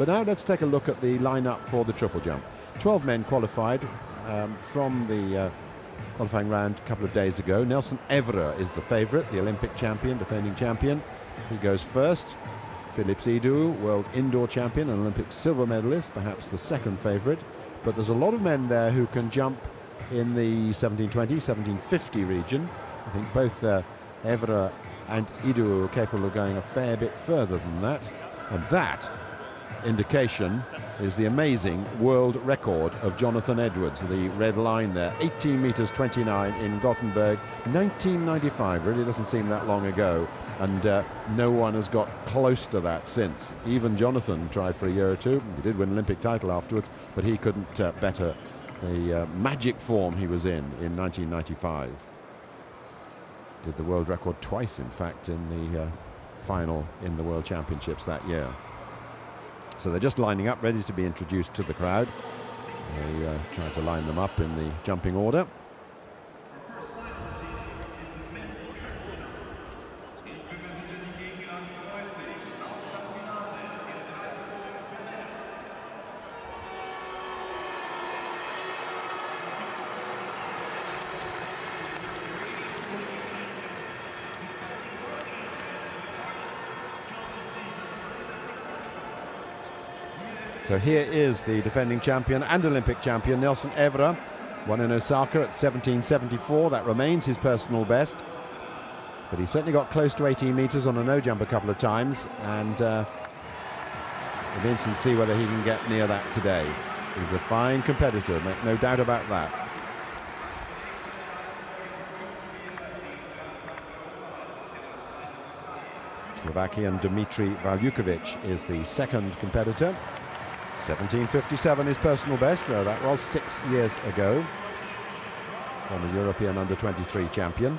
But now let's take a look at the lineup for the triple jump. 12 men qualified from the qualifying round a couple of days ago. Nelson Evora is the favourite, the Olympic champion, defending champion. He goes first. Philips Idowu, world indoor champion and Olympic silver medalist, perhaps the second favourite. But there's a lot of men there who can jump in the 1720, 1750 region. I think both Evora and Idowu are capable of going a fair bit further than that. And that indication is the amazing world record of Jonathan Edwards, the red line there, 18 meters 29 in Gothenburg, 1995. Really doesn't seem that long ago, and no one has got close to that since. Even Jonathan tried for a year or two. He did win an Olympic title afterwards, but he couldn't better the magic form he was in 1995. Did the world record twice, in fact, in the final in the World Championships that year. So they're just lining up, ready to be introduced to the crowd. They try to line them up in the jumping order. So here is the defending champion and Olympic champion, Nelson Evora, won in Osaka at 1774. That remains his personal best. But he certainly got close to 18 meters on a no jump a couple of times, and it'll be interesting to see whether he can get near that today. He's a fine competitor, no doubt about that. Slovakian Dmitry Valjukovic is the second competitor. 1757 is personal best, though that was 6 years ago. Former European under-23 champion.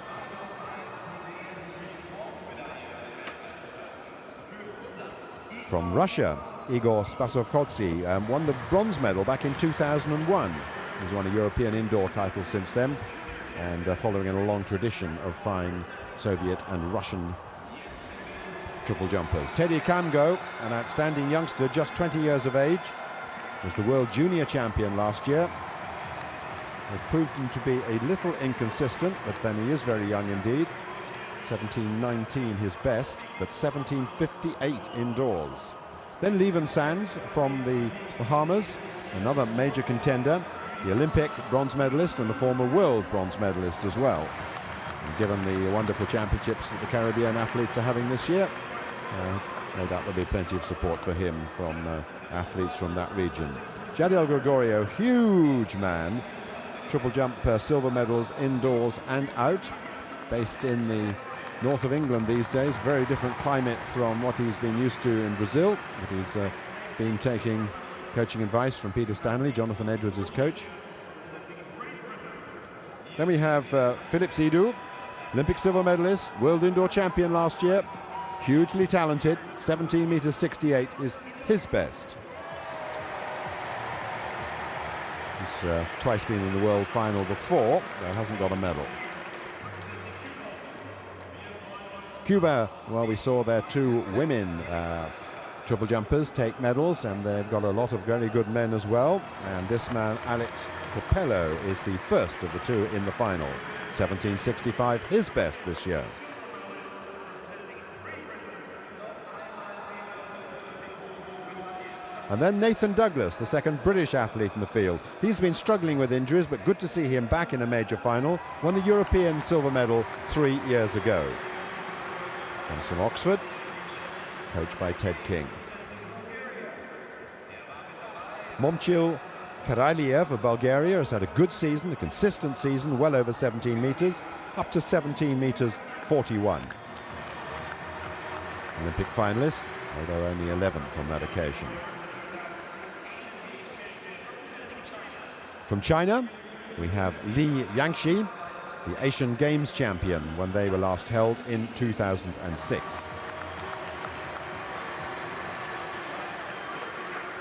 From Russia, Igor Spasovkotsy won the bronze medal back in 2001. He's won a European indoor title since then, and following in a long tradition of fine Soviet and Russian triple jumpers. Teddy Kango, an outstanding youngster, just 20 years of age, was the world junior champion last year. Has proved him to be a little inconsistent, but then he is very young indeed. 1719 his best, but 1758 indoors. Then Leven Sands from the Bahamas, another major contender, the Olympic bronze medalist and the former world bronze medalist as well. And given the wonderful championships that the Caribbean athletes are having this year, no doubt there'll be plenty of support for him from athletes from that region. Jadiel Gregorio, huge man, triple jump silver medals indoors and out, based in the north of England these days. Very different climate from what he's been used to in Brazil, but he's been taking coaching advice from Peter Stanley, Jonathan Edwards' coach. Then we have Philips Idowu, Olympic silver medalist, world indoor champion last year. Hugely talented, 17 meters 68 is his best. He's twice been in the world final before, though hasn't got a medal. Cuba, well, we saw their two women triple jumpers take medals, and they've got a lot of very good men as well. And this man, Alex Capello, is the first of the two in the final. 1765, his best this year. And then Nathan Douglas, the second British athlete in the field. He's been struggling with injuries, but good to see him back in a major final. Won the European silver medal 3 years ago. Comes from Oxford, coached by Ted King. Momchil Karaliev of Bulgaria has had a good season, a consistent season, well over 17 meters, up to 17 meters 41. Olympic finalist, although only 11th on that occasion. From China, we have Li Yangxi, the Asian Games champion when they were last held in 2006.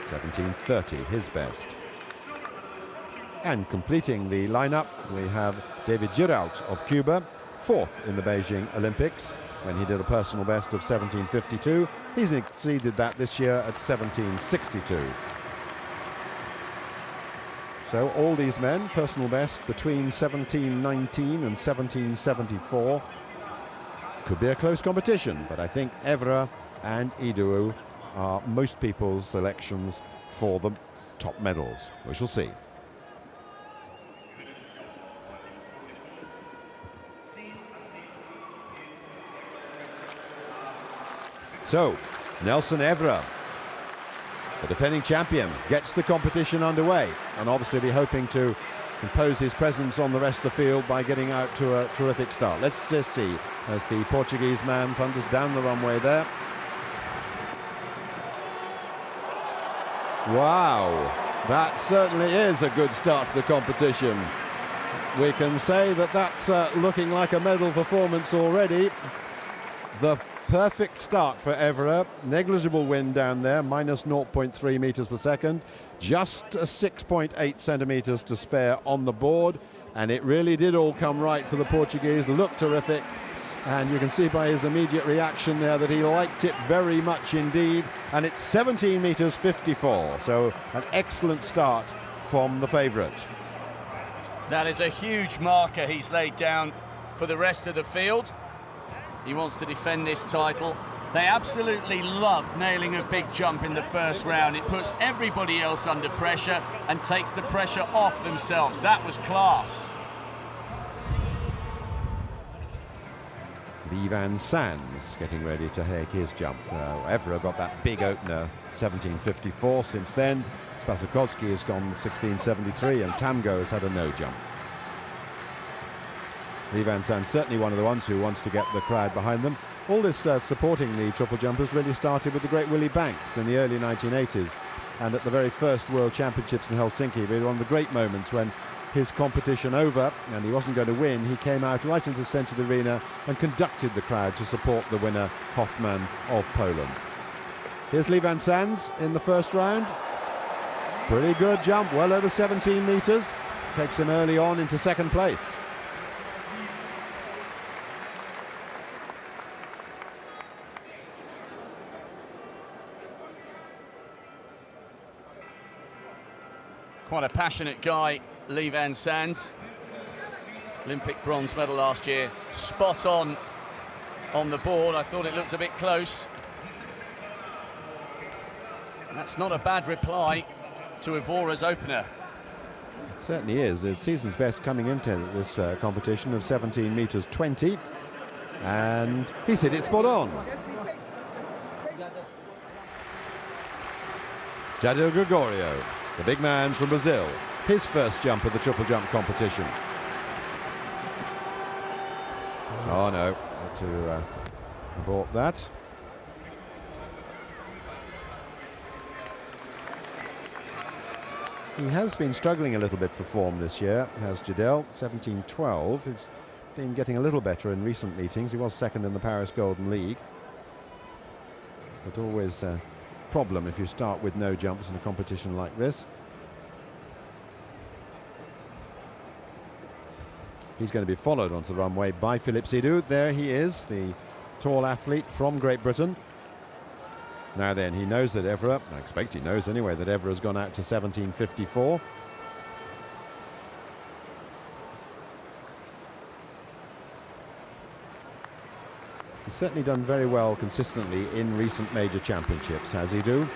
1730, his best. And completing the lineup, we have David Giralt of Cuba, fourth in the Beijing Olympics. when he did a personal best of 17:52. He's exceeded that this year at 17:62. So all these men, personal best between 17:19 and 17:74. Could be a close competition, but I think Evora and Idowu are most people's selections for the top medals. We shall see. So, Nelson Evora, the defending champion, gets the competition underway, and obviously be hoping to impose his presence on the rest of the field by getting out to a terrific start. Let's just see as the Portuguese man thunders down the runway there. Wow, that certainly is a good start to the competition. We can say that that's looking like a medal performance already. The perfect start for Evora. Negligible wind down there, minus 0.3 meters per second. Just 6.8 centimeters to spare on the board. And it really did all come right for the Portuguese. Looked terrific. And you can see by his immediate reaction there that he liked it very much indeed. And it's 17 meters 54. So an excellent start from the favourite. That is a huge marker he's laid down for the rest of the field. He wants to defend this title. They absolutely love nailing a big jump in the first round. It puts everybody else under pressure and takes the pressure off themselves. That was class. Lee Van Sands getting ready to take his jump. Evora got that big opener, 17:54. Since then, Spasakowski has gone 16:73 and Tamgo has had a no jump. Lee Van Sands certainly one of the ones who wants to get the crowd behind them. All this supporting the triple jumpers really started with the great Willie Banks in the early 1980s, and at the very first World Championships in Helsinki, one of the great moments when his competition over and he wasn't going to win, he came out right into the centre of the arena and conducted the crowd to support the winner, Hoffman of Poland. Here's Lee Van Sands in the first round. Pretty good jump, well over 17 metres. Takes him early on into second place. Quite a passionate guy, Lee Van Sands. Olympic bronze medal last year. Spot on the board. I thought it looked a bit close. And that's not a bad reply to Evora's opener. It certainly is. His season's best coming into this competition of 17 meters 20. And he's hit it spot on. Jadil Gregorio, the big man from Brazil, his first jump at the triple jump competition. Oh no, had to abort that. He has been struggling a little bit for form this year, has Jadil, 17:12. He's been getting a little better in recent meetings. He was second in the Paris Golden League. But always a problem if you start with no jumps in a competition like this. He's going to be followed onto the runway by Philippe Sidou. There he is, the tall athlete from Great Britain. Now then, he knows that Evora, I expect he knows anyway, that Evora's gone out to 17:54. He's certainly done very well consistently in recent major championships, has Idowu.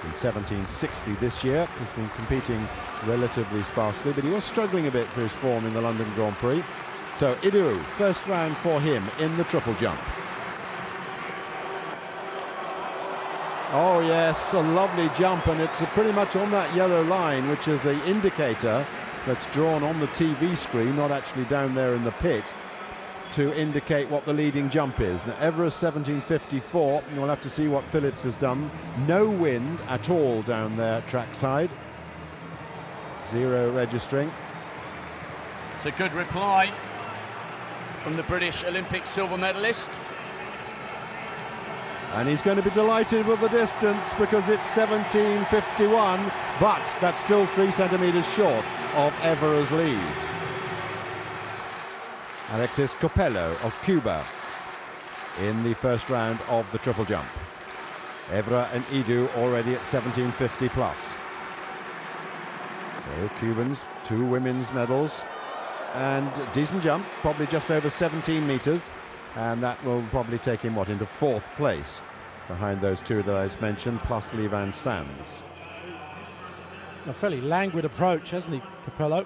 In 17:60 this year, he's been competing relatively sparsely, but he was struggling a bit for his form in the London Grand Prix. So Idowu, first round for him in the triple jump. Oh yes, a lovely jump, and it's pretty much on that yellow line, which is an indicator that's drawn on the TV screen, not actually down there in the pit, to indicate what the leading jump is. Now, Evora's 17:54, and we'll have to see what Phillips has done. No wind at all down there trackside. Zero registering. It's a good reply from the British Olympic silver medalist. And he's going to be delighted with the distance because it's 17:51, but that's still 3 centimetres short of Evora's lead. Alexis Copello of Cuba. in the first round of the triple jump. Evora and Idowu already at 1750 plus. So Cubans, 2 women's medals and decent jump, probably just over 17 meters, and that will probably take him into 4th place behind those 2 that I just mentioned, plus Lee Van Sands. A fairly languid approach, hasn't he, Capello?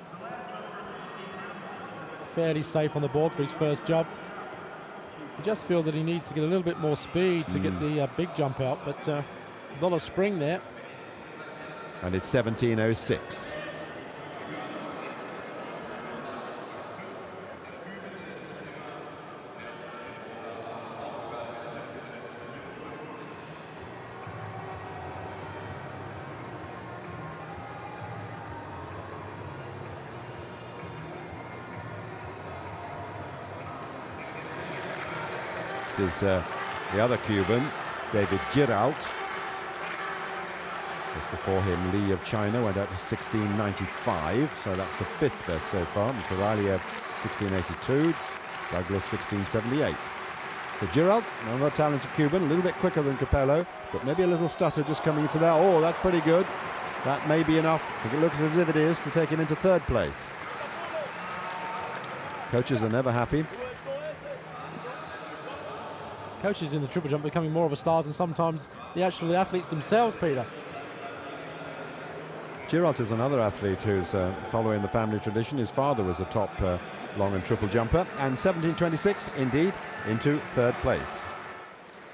Fairly safe on the board for his first jump. I just feel that he needs to get a little bit more speed to get the big jump out, but a lot of spring there. And it's 17:06. This is the other Cuban, David Giralt. Just before him, Lee of China went out to 1695, so that's the 5th best so far. Mikhailiev 1682, Douglas 1678. So Giralt, another talented Cuban, a little bit quicker than Capello, but maybe a little stutter just coming into there. Oh, that's pretty good. That may be enough. I think it looks as if it is to take him into 3rd place. Coaches are never happy. Coaches in the triple jump becoming more of a stars than sometimes the actual athletes themselves, Peter. Giralt is another athlete who's following the family tradition. His father was a top long and triple jumper, and 1726 indeed into 3rd place.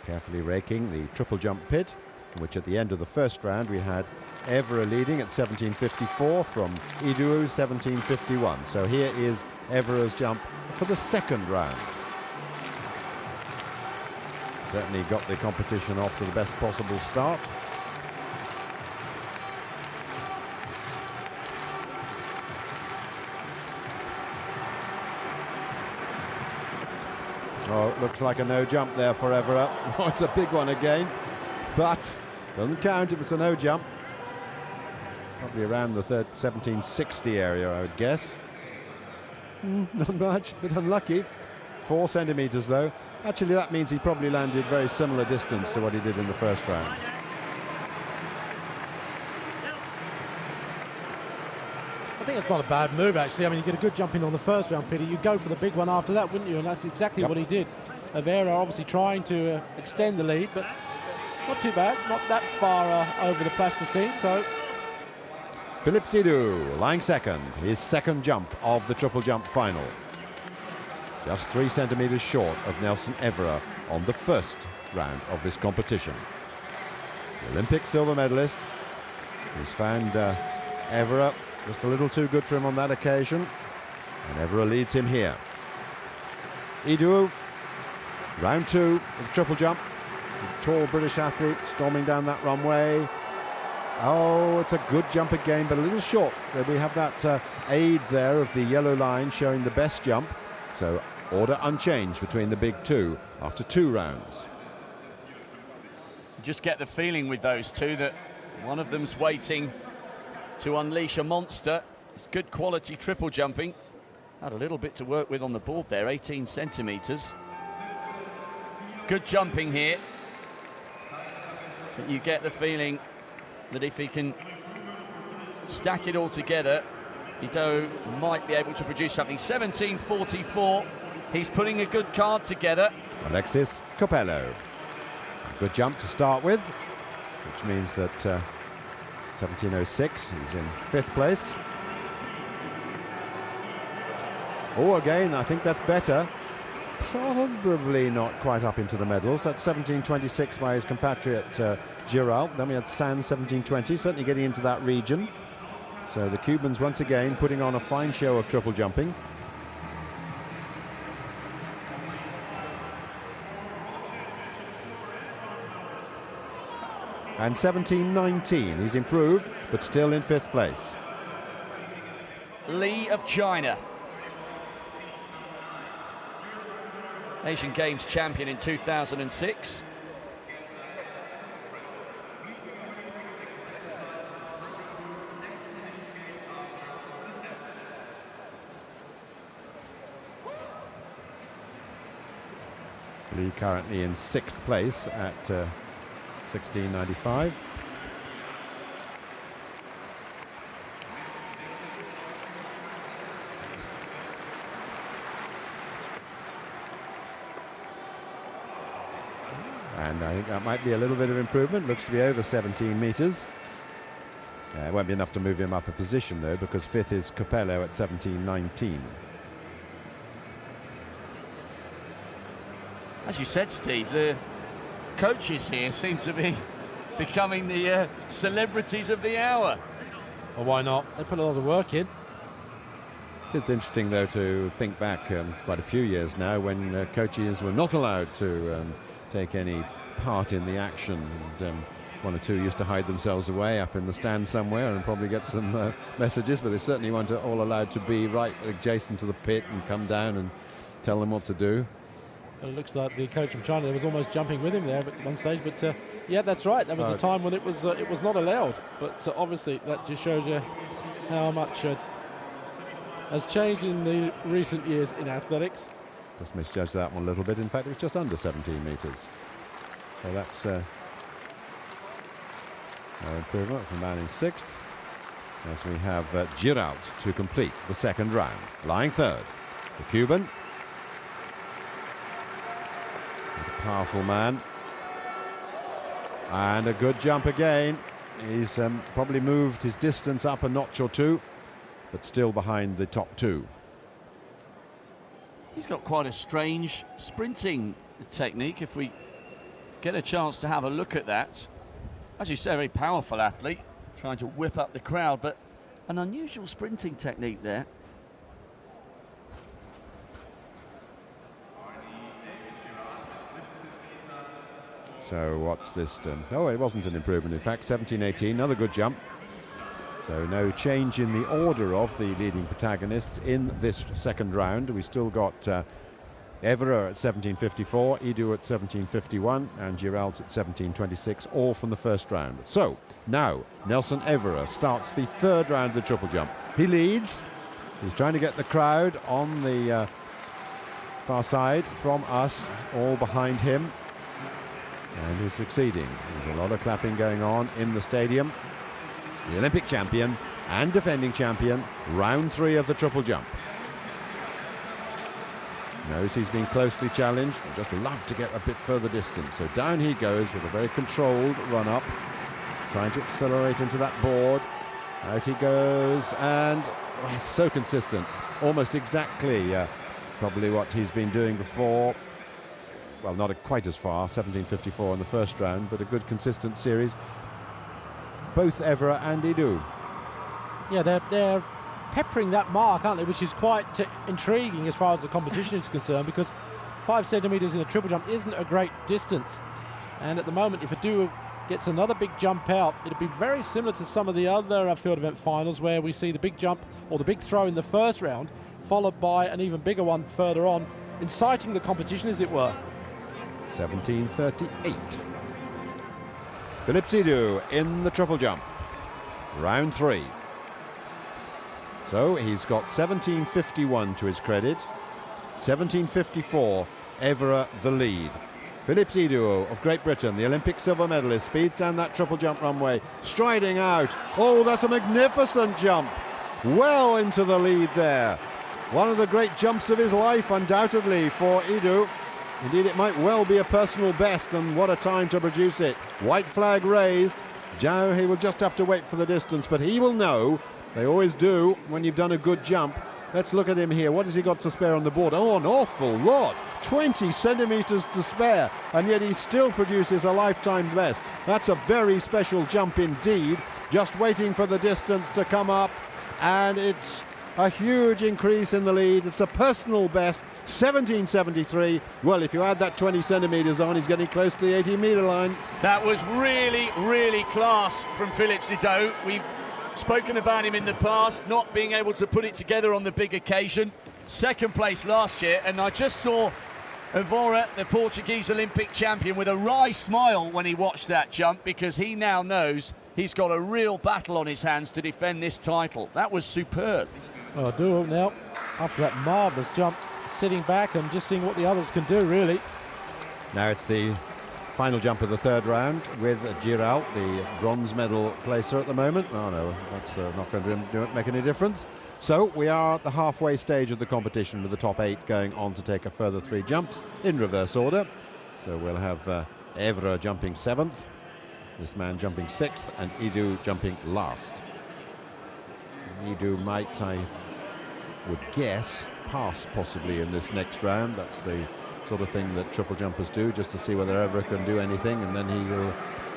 Carefully raking the triple jump pit, in which at the end of the first round we had Evora leading at 1754 from Idowu 1751. So here is Evora's jump for the 2nd round. Certainly got the competition off to the best possible start. Oh, it looks like a no jump there for Evora. Oh, it's a big one again, but doesn't count if it's a no jump. Probably around the 1760 area, I would guess. Not much, but unlucky. 4 centimeters though. Actually, that means he probably landed very similar distance to what he did in the first round. I think it's not a bad move, actually. I mean, you get a good jump in on the first round, Peter. You go for the big one after that, wouldn't you? And that's exactly what he did. Evora obviously trying to extend the lead, but not too bad. Not that far over the plasticine, so... Philippe Idowu lying 2nd, his 2nd jump of the triple jump final. Just 3 centimeters short of Nelson Evora on the 1st round of this competition. The Olympic silver medalist, who's found Evora just a little too good for him on that occasion, and Evora leads him here. Idowu, round 2 of the triple jump. The tall British athlete storming down that runway. Oh, it's a good jump again, but a little short. We have that aid there of the yellow line showing the best jump. So order unchanged between the big 2 after 2 rounds. Just get the feeling with those 2 that one of them's waiting to unleash a monster. It's good quality triple jumping. Had a little bit to work with on the board there, 18 centimeters. Good jumping here. But you get the feeling that if he can stack it all together, Idowu might be able to produce something. 17:44. He's putting a good card together. Alexis Capello. A good jump to start with, which means that 17:06, he's in 5th place. Oh, again, I think that's better. Probably not quite up into the medals. That's 17:26 by his compatriot Giralt. Then we had Sands 17:20, certainly getting into that region. So the Cubans once again putting on a fine show of triple jumping. And 17:19, he's improved, but still in 5th place. Lee of China, Asian Games champion in 2006. Lee currently in 6th place at 16.95. And I think that might be a little bit of improvement. Looks to be over 17 metres. It won't be enough to move him up a position, though, because 5th is Capello at 17.19. As you said, Steve, the coaches here seem to be becoming the celebrities of the hour. Well, why not? They put a lot of work in. It's interesting, though, to think back quite a few years now when coaches were not allowed to take any part in the action. And, one or two used to hide themselves away up in the stand somewhere and probably get some messages, but they certainly weren't all allowed to be right adjacent to the pit and come down and tell them what to do. Well, it looks like the coach from China was almost jumping with him there at one stage, but yeah, that's right. That was a time when it was not allowed. But obviously, that just shows you how much has changed in the recent years in athletics. Just misjudged that one a little bit. In fact, it was just under 17 metres. So that's no improvement from man in 6th. As we have Girault to complete the 2nd round. Lying 3rd, the Cuban. A powerful man. And a good jump again. He's probably moved his distance up a notch or two, but still behind the top 2. He's got quite a strange sprinting technique, if we get a chance to have a look at that. As you say, a very powerful athlete, trying to whip up the crowd, but an unusual sprinting technique there. So what's this done? Oh, it wasn't an improvement, in fact. 17.18, another good jump. So no change in the order of the leading protagonists in this 2nd round. We still got Evora at 17.54, Idowu at 17.51 and Girault at 17.26, all from the 1st round. So now Nelson Evora starts the 3rd round of the triple jump. He leads. He's trying to get the crowd on the far side from us, all behind him. And he's succeeding. There's a lot of clapping going on in the stadium. The Olympic champion and defending champion, round 3 of the triple jump. Knows he's been closely challenged, would just love to get a bit further distance. So down he goes with a very controlled run up, trying to accelerate into that board. Out he goes, and he's so consistent, almost exactly probably what he's been doing before. Well, not quite as far, 17.54 in the 1st round, but a good consistent series. Both Evora and Idowu. Yeah, they're peppering that mark, aren't they, which is quite intriguing as far as the competition is concerned, because 5 centimetres in a triple jump isn't a great distance. And at the moment, if Idowu gets another big jump out, it'll be very similar to some of the other field event finals where we see the big jump or the big throw in the 1st round, followed by an even bigger one further on, inciting the competition, as it were. 17.38. Philippe Idowu in the triple jump, round 3. So he's got 17.51 to his credit. 17.54, Evora the lead. Philippe Idowu of Great Britain, the Olympic silver medalist, speeds down that triple jump runway, striding out. Oh, that's a magnificent jump. Well into the lead there. One of the great jumps of his life, undoubtedly, for Idowu. Indeed, it might well be a personal best, and what a time to produce it. White flag raised. Zhao, he will just have to wait for the distance, but he will know. They always do when you've done a good jump. Let's look at him here. What has he got to spare on the board? Oh, an awful lot. 20 centimetres to spare, and yet he still produces a lifetime best. That's a very special jump indeed. Just waiting for the distance to come up, and it's a huge increase in the lead. It's a personal best, 17.73. Well, if you add that 20 centimetres on, he's getting close to the 80-metre line. That was really, really class from Philippe Idowu. We've spoken about him in the past, not being able to put it together on the big occasion. 2nd place last year, and I just saw Evora, the Portuguese Olympic champion, with a wry smile when he watched that jump, because he now knows he's got a real battle on his hands to defend this title. That was superb. Well, Idowu now, after that marvellous jump, sitting back and just seeing what the others can do, really. Now it's the final jump of the third round with Giral, the bronze medal placer at the moment. Oh no, that's not going to make any difference. So we are at the halfway stage of the competition, with the top 8 going on to take a further 3 jumps in reverse order. So we'll have Evora jumping 7th, this man jumping 6th, and Idowu jumping last. Idowu might, I would guess, pass possibly in this next round. That's the sort of thing that triple jumpers do, just to see whether Evora can do anything, and then he will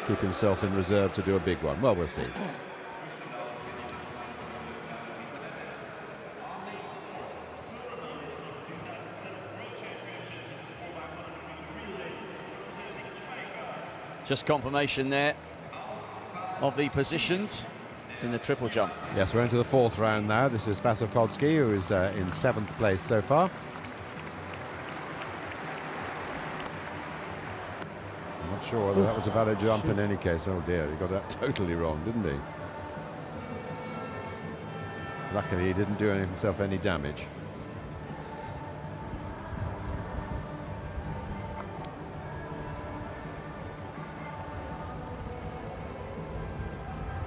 keep himself in reserve to do a big one. Well, we'll see. Just confirmation there of the positions in the triple jump. Yes, we're into the 4th round now. This is Pasovkolski, who is in 7th place so far. I'm not sure whether that was a valid jump in any case. Oh dear, he got that totally wrong, didn't he? Luckily, he didn't do himself any damage.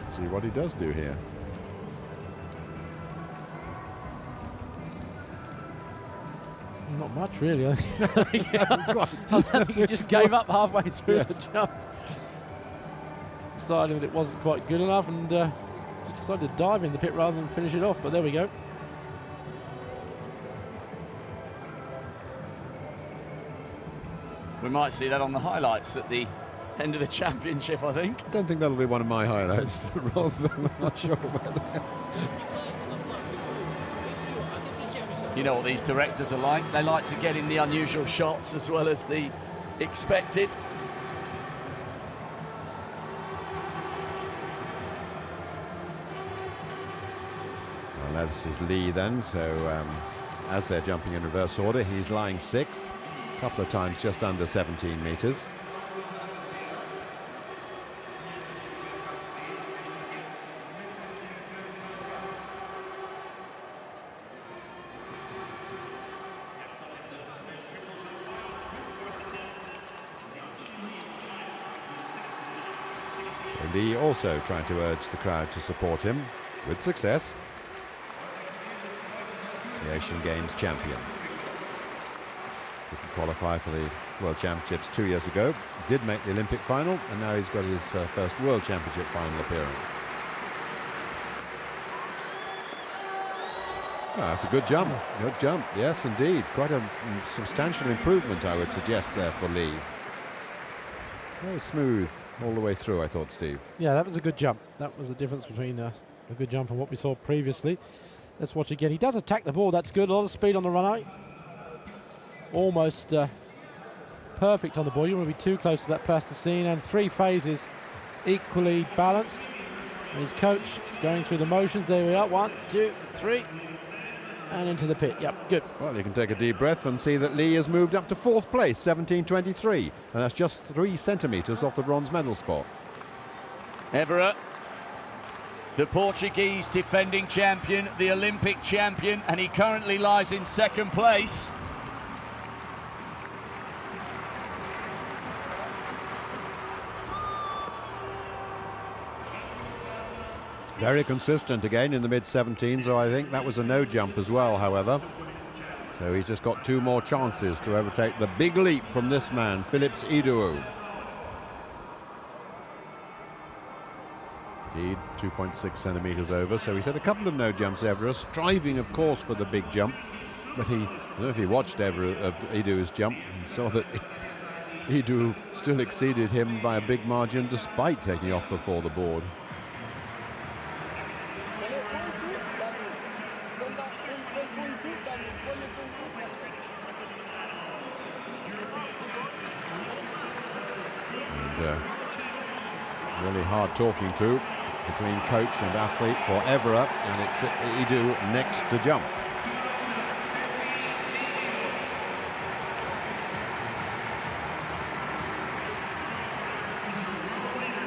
Let's see what he does do here. Not much, really. I think he just gave up halfway through the jump. Decided that it wasn't quite good enough, and just decided to dive in the pit rather than finish it off. But there we go. We might see that on the highlights at the end of the championship, I think. I don't think that'll be one of my highlights, Rob. I'm not sure about that. You know what these directors are like. They like to get in the unusual shots as well as the expected. Well, now this is Lee then, so as they're jumping in reverse order, he's lying 6th, a couple of times just under 17 metres. Lee also trying to urge the crowd to support him, with success. The Asian Games champion. Didn't qualify for the World Championships 2 years ago. Did make the Olympic final, and now he's got his first World Championship final appearance. Oh, that's a good jump. Good jump. Yes, indeed. Quite a substantial improvement, I would suggest, there for Lee. Very smooth all the way through, I thought, Steve. Yeah, that was a good jump. That was the difference between a good jump and what we saw previously. Let's watch again. He does attack the ball. That's good. A lot of speed on the runway. Almost perfect on the ball. You want to be too close to that plasticine. And 3 phases equally balanced. And his coach going through the motions. There we are. 1, 2, 3. And into the pit. Yep, good. Well, you can take a deep breath and see that Lee has moved up to 4th place, 17.23, and that's just 3 centimetres off the bronze medal spot. Evora, the Portuguese defending champion, the Olympic champion, and he currently lies in 2nd place. Very consistent again in the mid-17s, so I think that was a no jump as well, however. So he's just got 2 more chances to overtake the big leap from this man, Philips Idowu. Indeed, 2.6 centimetres over, so he's had a couple of no jumps, Evora, striving, of course, for the big jump. But I don't know if he watched Idowu's jump and saw that Idowu still exceeded him by a big margin despite taking off before the board. Really hard talking to between coach and athlete for Evora, and it's Idowu next to jump.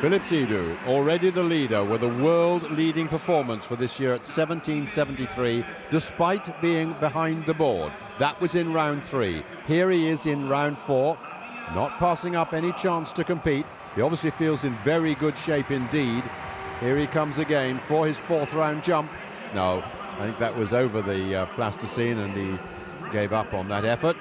Philips Idowu, already the leader with a world-leading performance for this year at 17.73, despite being behind the board. That was in round 3. Here he is in round 4. not passing up any chance to compete. He obviously feels in very good shape indeed. Here he comes again for his 4th round jump. No, I think that was over the plasticine and he gave up on that effort.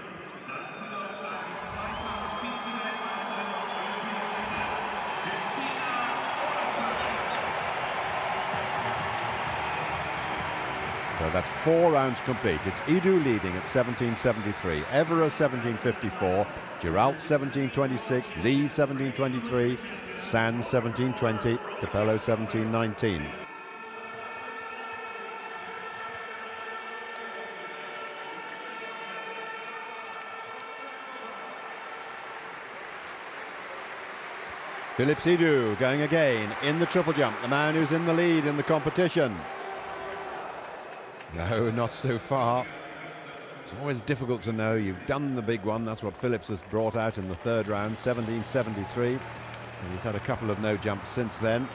So that's 4 rounds complete. It's Idowu leading at 17.73, Evora 17.54, Geralt 17.26, Lee 17.23, Sands 17.20, Capello 17.19. Philips Idowu going again in the triple jump, the man who's in the lead in the competition. No, not so far. It's always difficult to know. You've done the big one. That's what Phillips has brought out in the 3rd round, 17.73. And he's had a couple of no jumps since then.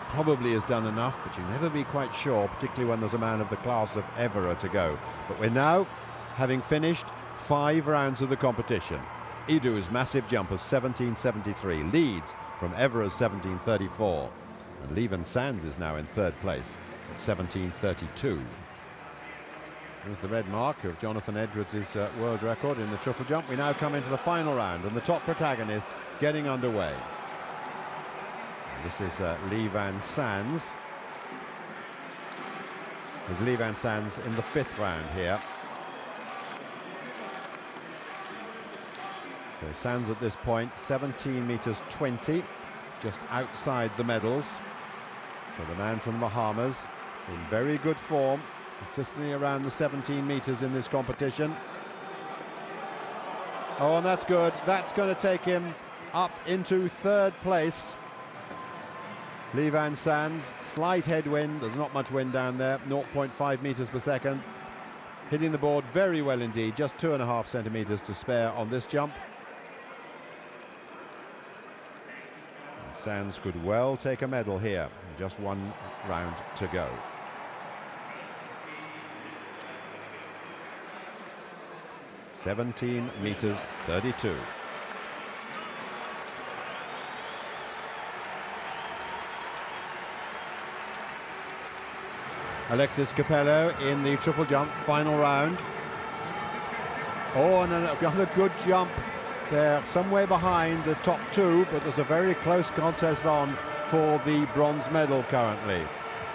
Probably has done enough, but you never be quite sure, particularly when there's a man of the class of Evora to go. But we're now having finished 5 rounds of the competition. Idowu's massive jump of 17.73 leads from Evora's 17.34. And Leven Sands is now in 3rd place at 17.32. There's the red mark of Jonathan Edwards' world record in the triple jump. We now come into the final round and the top protagonists getting underway. And this is Leven Sands. There's Leven Sands in the 5th round here. So Sands at this point, 17 meters 20, just outside the medals. So the man from Bahamas in very good form, consistently around the 17 meters in this competition. Oh, and that's good. That's going to take him up into 3rd place. Leven Sands, slight headwind. There's not much wind down there, 0.5 meters per second. Hitting the board very well indeed, just 2.5 centimeters to spare on this jump. And Sands could well take a medal here. Just 1 round to go. (17 meters 32). Alexis Capello in the triple jump, final round. Oh, and another good jump there, somewhere behind the top 2, but there's a very close contest on for the bronze medal currently.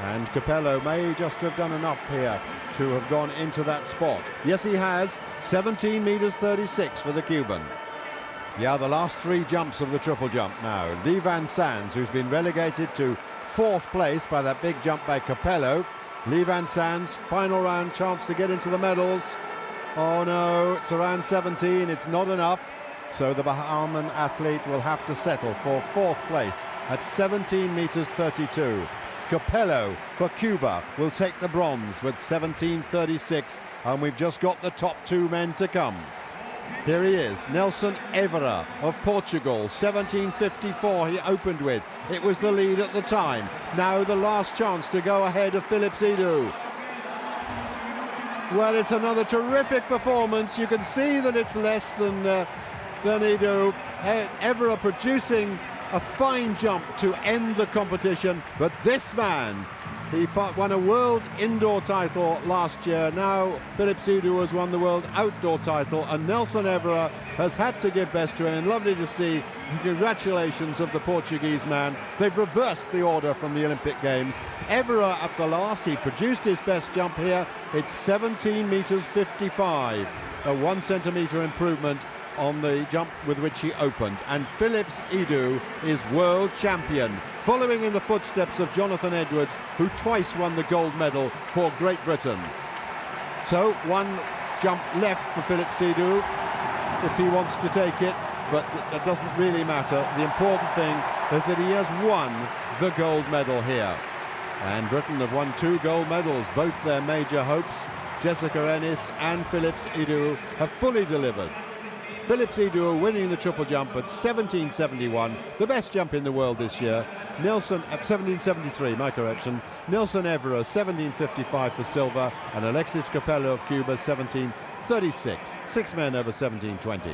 And Capello may just have done enough here to have gone into that spot. Yes, he has. 17 meters 36 for the Cuban. Yeah, the last 3 jumps of the triple jump now. Leven Sands, who's been relegated to 4th place by that big jump by Capello. Leven Sands, final round chance to get into the medals. Oh no, it's around 17, it's not enough. So the Bahamian athlete will have to settle for 4th place at 17 meters 32. Capello for Cuba will take the bronze with 17.36, and we've just got the top 2 men to come. Here he is, Nelson Evora of Portugal, 17.54 he opened with. It was the lead at the time. Now the last chance to go ahead of Philips Idowu. Well, it's another terrific performance. You can see that it's less than Idowu. Evora producing a fine jump to end the competition, but this man, he won a world indoor title last year. Now Philips Idowu has won the world outdoor title, and Nelson Evora has had to give best to him. Lovely to see. Congratulations of the Portuguese man. They've reversed the order from the Olympic Games. Evora at the last, he produced his best jump here. It's 17 meters 55, a 1 centimeter improvement on the jump with which he opened. And Philips Idowu is world champion, following in the footsteps of Jonathan Edwards, who twice won the gold medal for Great Britain. So 1 jump left for Philips Idowu if he wants to take it, but that doesn't really matter. The important thing is that he has won the gold medal here. And Britain have won 2 gold medals, both their major hopes. Jessica Ennis and Philips Idowu have fully delivered. Philips Idowu winning the triple jump at 17.71, the best jump in the world this year. Nelson at 17.73, my correction. Nelson Evora 17.55 for silver, and Alexis Capello of Cuba 17.36. 6 men over 17.20.